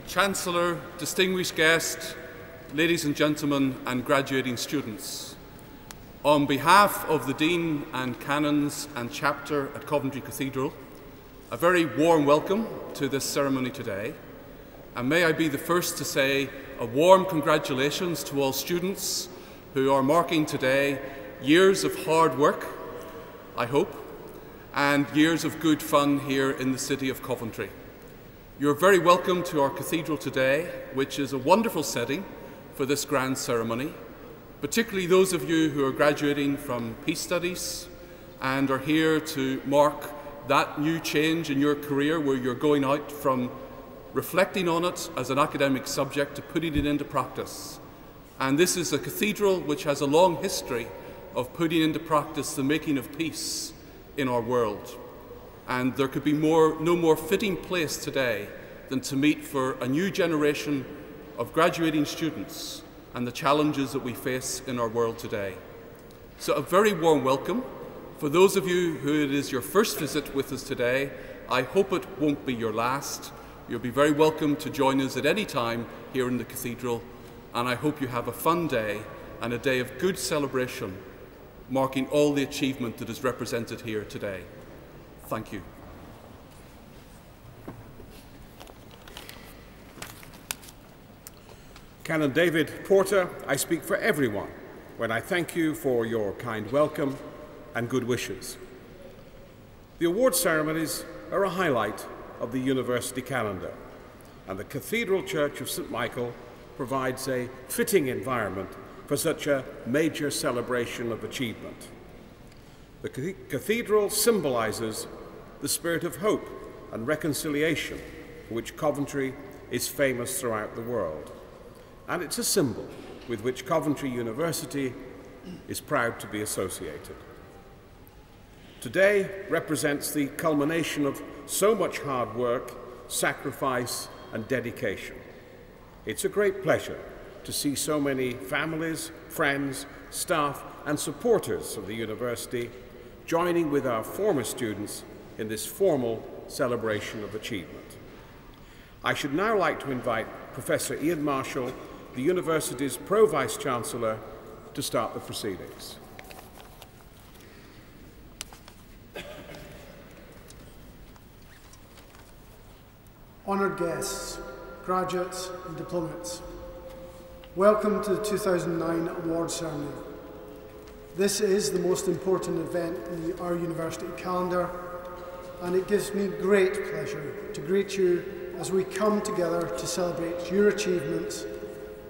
Chancellor, distinguished guest, ladies and gentlemen and graduating students, on behalf of the Dean and Canons and Chapter at Coventry Cathedral, a very warm welcome to this ceremony today, and may I be the first to say a warm congratulations to all students who are marking today years of hard work, I hope, and years of good fun here in the city of Coventry. You're very welcome to our cathedral today, which is a wonderful setting for this grand ceremony, particularly those of you who are graduating from Peace Studies and are here to mark that new change in your career where you're going out from reflecting on it as an academic subject to putting it into practice. And this is a cathedral which has a long history of putting into practice the making of peace in our world. And there could be no more fitting place today than to meet for a new generation of graduating students and the challenges that we face in our world today. So a very warm welcome. For those of you who it is your first visit with us today, I hope it won't be your last. You'll be very welcome to join us at any time here in the cathedral, and I hope you have a fun day and a day of good celebration, marking all the achievement that is represented here today. Thank you. Canon David Porter, I speak for everyone when I thank you for your kind welcome and good wishes. The award ceremonies are a highlight of the university calendar, and the Cathedral Church of St. Michael provides a fitting environment for such a major celebration of achievement. The cathedral symbolizes the spirit of hope and reconciliation for which Coventry is famous throughout the world. And it's a symbol with which Coventry University is proud to be associated. Today represents the culmination of so much hard work, sacrifice, and dedication. It's a great pleasure to see so many families, friends, staff, and supporters of the university joining with our former students in this formal celebration of achievement. I should now like to invite Professor Ian Marshall, the university's Pro-Vice-Chancellor, to start the proceedings. Honoured guests, graduates and diplomates, welcome to the 2009 award ceremony. This is the most important event in our university calendar, and it gives me great pleasure to greet you as we come together to celebrate your achievements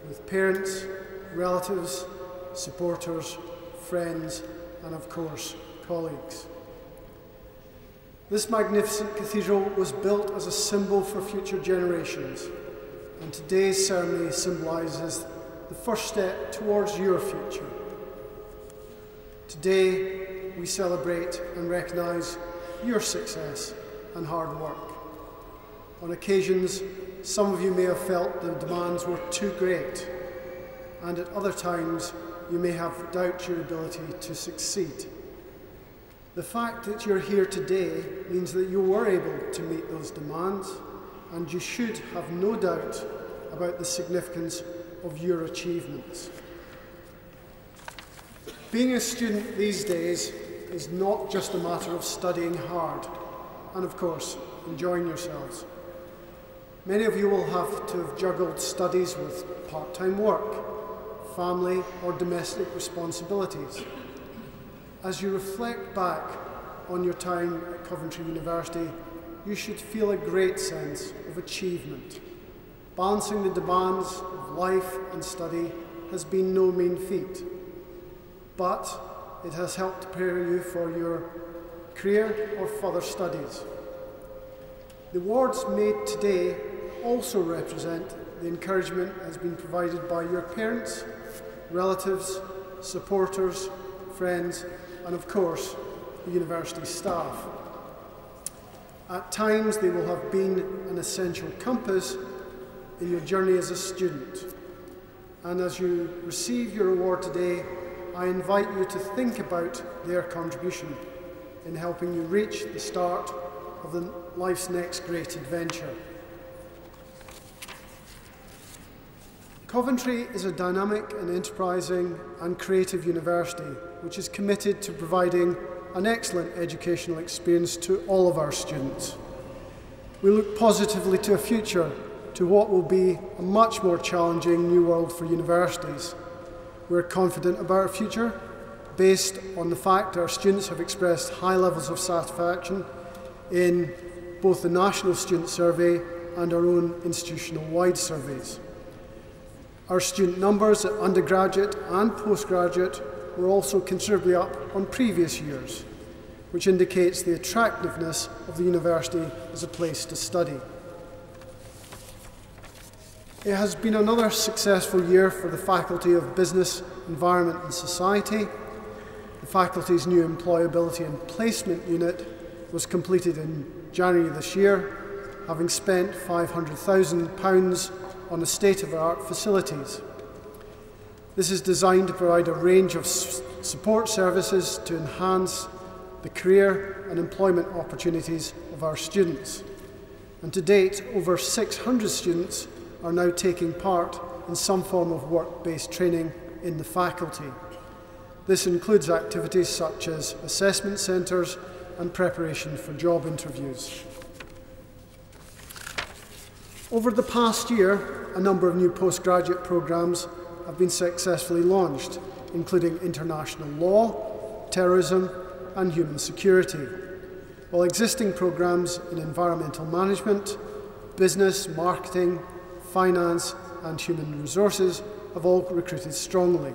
with parents, relatives, supporters, friends, and of course, colleagues. This magnificent cathedral was built as a symbol for future generations, and today's ceremony symbolises the first step towards your future. Today, we celebrate and recognise your success and hard work. On occasions, some of you may have felt the demands were too great, and at other times, you may have doubted your ability to succeed. The fact that you're here today means that you were able to meet those demands, and you should have no doubt about the significance of your achievements. Being a student these days is not just a matter of studying hard and, of course, enjoying yourselves. Many of you will have to have juggled studies with part-time work, family or domestic responsibilities. As you reflect back on your time at Coventry University, you should feel a great sense of achievement. Balancing the demands of life and study has been no mean feat, but it has helped prepare you for your career or further studies. The awards made today also represent the encouragement that has been provided by your parents, relatives, supporters, friends, and of course, the university staff. At times, they will have been an essential compass in your journey as a student. And as you receive your award today, I invite you to think about their contribution in helping you reach the start of life's next great adventure. Coventry is a dynamic and enterprising and creative university which is committed to providing an excellent educational experience to all of our students. We look positively to a future to what will be a much more challenging new world for universities. We're confident about our future based on the fact that our students have expressed high levels of satisfaction in both the National Student Survey and our own institutional-wide surveys. Our student numbers at undergraduate and postgraduate were also considerably up on previous years, which indicates the attractiveness of the university as a place to study. It has been another successful year for the Faculty of Business, Environment and Society. The faculty's new Employability and Placement Unit was completed in January this year, having spent £500,000 on the state-of-the-art facilities. This is designed to provide a range of support services to enhance the career and employment opportunities of our students. And to date, over 600 students are now taking part in some form of work-based training in the faculty. This includes activities such as assessment centres and preparation for job interviews. Over the past year, a number of new postgraduate programmes have been successfully launched, including international law, terrorism and human security, while existing programmes in environmental management, business, marketing, finance and human resources have all recruited strongly.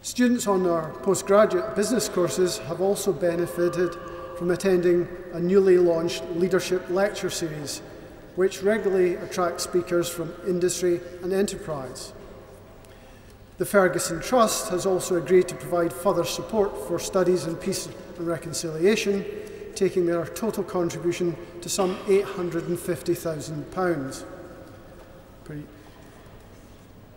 Students on our postgraduate business courses have also benefited from attending a newly launched leadership lecture series, which regularly attracts speakers from industry and enterprise. The Ferguson Trust has also agreed to provide further support for studies in peace and reconciliation, taking their total contribution to some £850,000.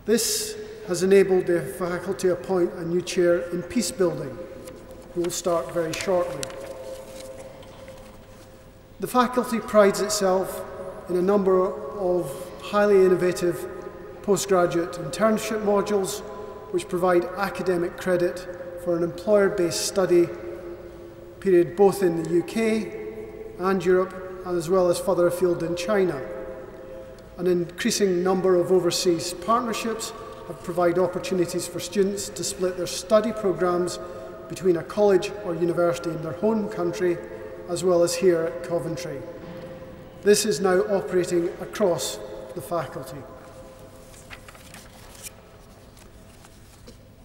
This has enabled the faculty to appoint a new chair in peace building, who will start very shortly. The faculty prides itself in a number of highly innovative postgraduate internship modules which provide academic credit for an employer-based study period both in the UK and Europe, and as well as further afield in China. An increasing number of overseas partnerships have provided opportunities for students to split their study programmes between a college or university in their home country, as well as here at Coventry. This is now operating across the faculty.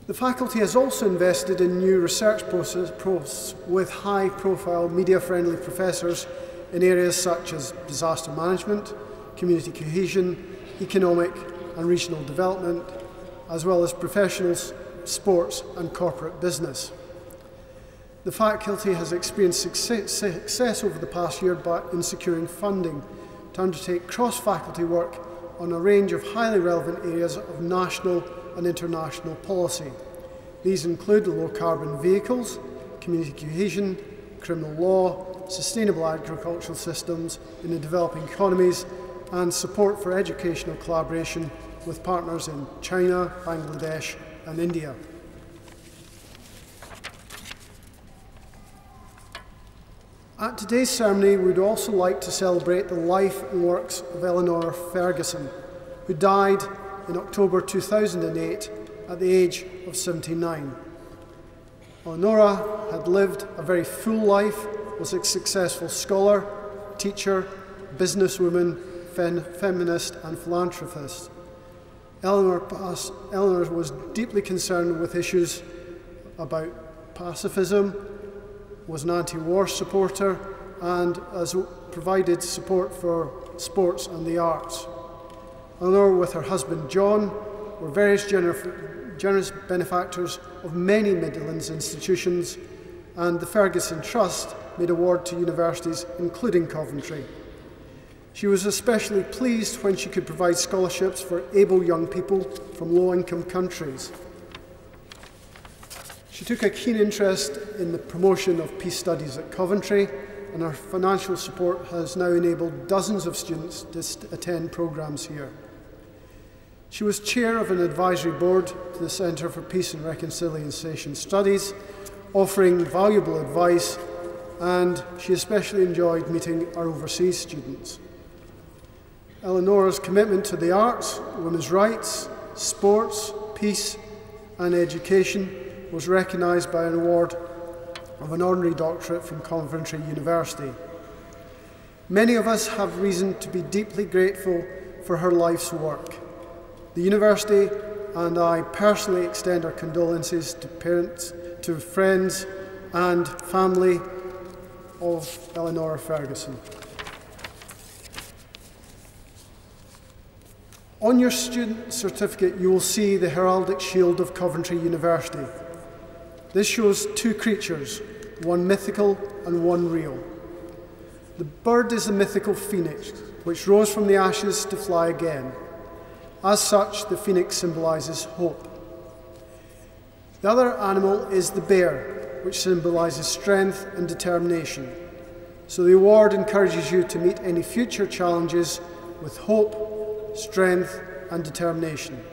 The faculty has also invested in new research posts with high-profile, media-friendly professors in areas such as disaster management, community cohesion, economic and regional development, as well as professional sports and corporate business. The faculty has experienced success over the past year in securing funding to undertake cross-faculty work on a range of highly relevant areas of national and international policy. These include low-carbon vehicles, community cohesion, criminal law, sustainable agricultural systems in the developing economies, and support for educational collaboration with partners in China, Bangladesh, and India. At today's ceremony, we would also like to celebrate the life and works of Eleanor Ferguson, who died in October 2008 at the age of 79. Eleonora had lived a very full life, was a successful scholar, teacher, businesswoman, feminist and philanthropist. Eleanor was deeply concerned with issues about pacifism, was an anti-war supporter, and has provided support for sports and the arts. Eleanor, with her husband John, were various generous benefactors of many Midlands institutions, and the Ferguson Trust made award to universities, including Coventry. She was especially pleased when she could provide scholarships for able young people from low-income countries. She took a keen interest in the promotion of peace studies at Coventry, and her financial support has now enabled dozens of students to attend programmes here. She was chair of an advisory board to the Centre for Peace and Reconciliation Studies, offering valuable advice, and she especially enjoyed meeting our overseas students. Eleanor's commitment to the arts, women's rights, sports, peace and education was recognised by an award of an honorary doctorate from Coventry University. Many of us have reason to be deeply grateful for her life's work. The university and I personally extend our condolences to parents, to friends and family of Eleanor Ferguson. On your student certificate, you will see the heraldic shield of Coventry University. This shows two creatures, one mythical and one real. The bird is a mythical phoenix, which rose from the ashes to fly again. As such, the phoenix symbolises hope. The other animal is the bear, which symbolises strength and determination. So the award encourages you to meet any future challenges with hope, strength and determination.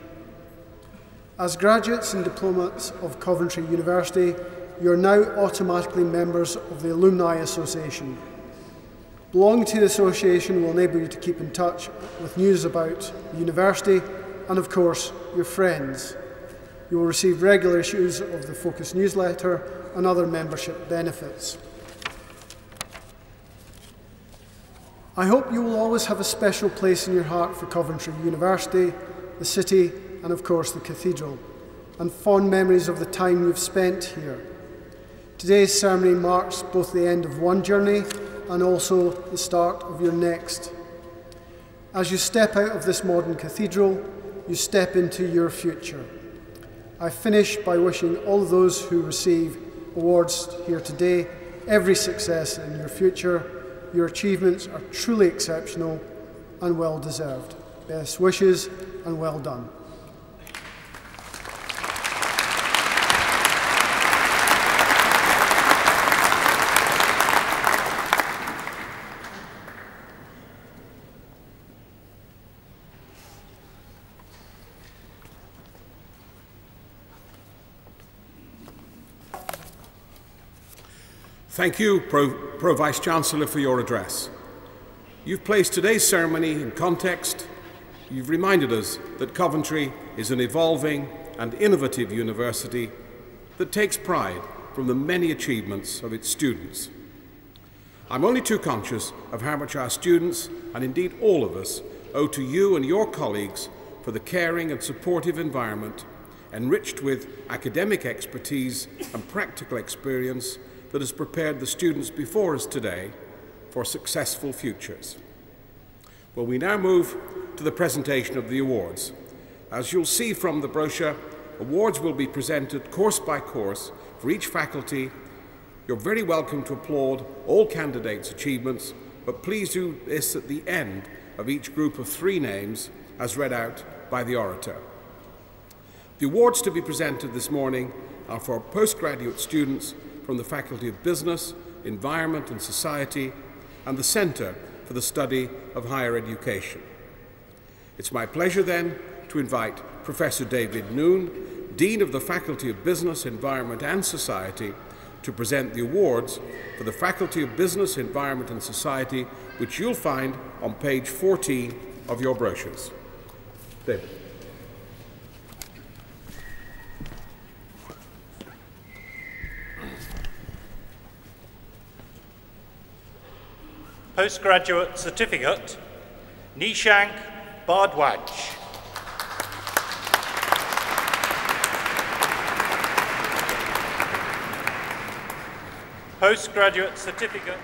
As graduates and diplomates of Coventry University, you are now automatically members of the Alumni Association. Belonging to the association will enable you to keep in touch with news about the university and, of course, your friends. You will receive regular issues of the Focus newsletter and other membership benefits. I hope you will always have a special place in your heart for Coventry University, the city, and of course the Cathedral, and fond memories of the time you've spent here. Today's ceremony marks both the end of one journey and also the start of your next. As you step out of this modern cathedral, you step into your future. I finish by wishing all of those who receive awards here today every success in your future. Your achievements are truly exceptional and well deserved. Best wishes and well done. Thank you, Pro Vice-Chancellor, for your address. You've placed today's ceremony in context. You've reminded us that Coventry is an evolving and innovative university that takes pride from the many achievements of its students. I'm only too conscious of how much our students, and indeed all of us, owe to you and your colleagues for the caring and supportive environment, enriched with academic expertise and practical experience that has prepared the students before us today for successful futures. Well, we now move to the presentation of the awards. As you'll see from the brochure, awards will be presented course by course for each faculty. You're very welcome to applaud all candidates' achievements, but please do this at the end of each group of 3 names as read out by the orator. The awards to be presented this morning are for postgraduate students from the Faculty of Business, Environment and Society, and the Centre for the Study of Higher Education. It's my pleasure then to invite Professor David Noon, Dean of the Faculty of Business, Environment and Society, to present the awards for the Faculty of Business, Environment and Society, which you'll find on page 14 of your brochures. David. Postgraduate Certificate, Nishank Bardwaj. Postgraduate Certificate,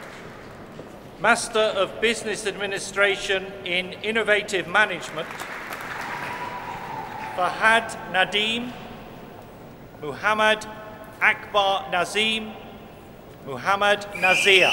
Master of Business Administration in Innovative Management, Fahad Nadeem, Muhammad Akbar Nazim, Muhammad Nazir.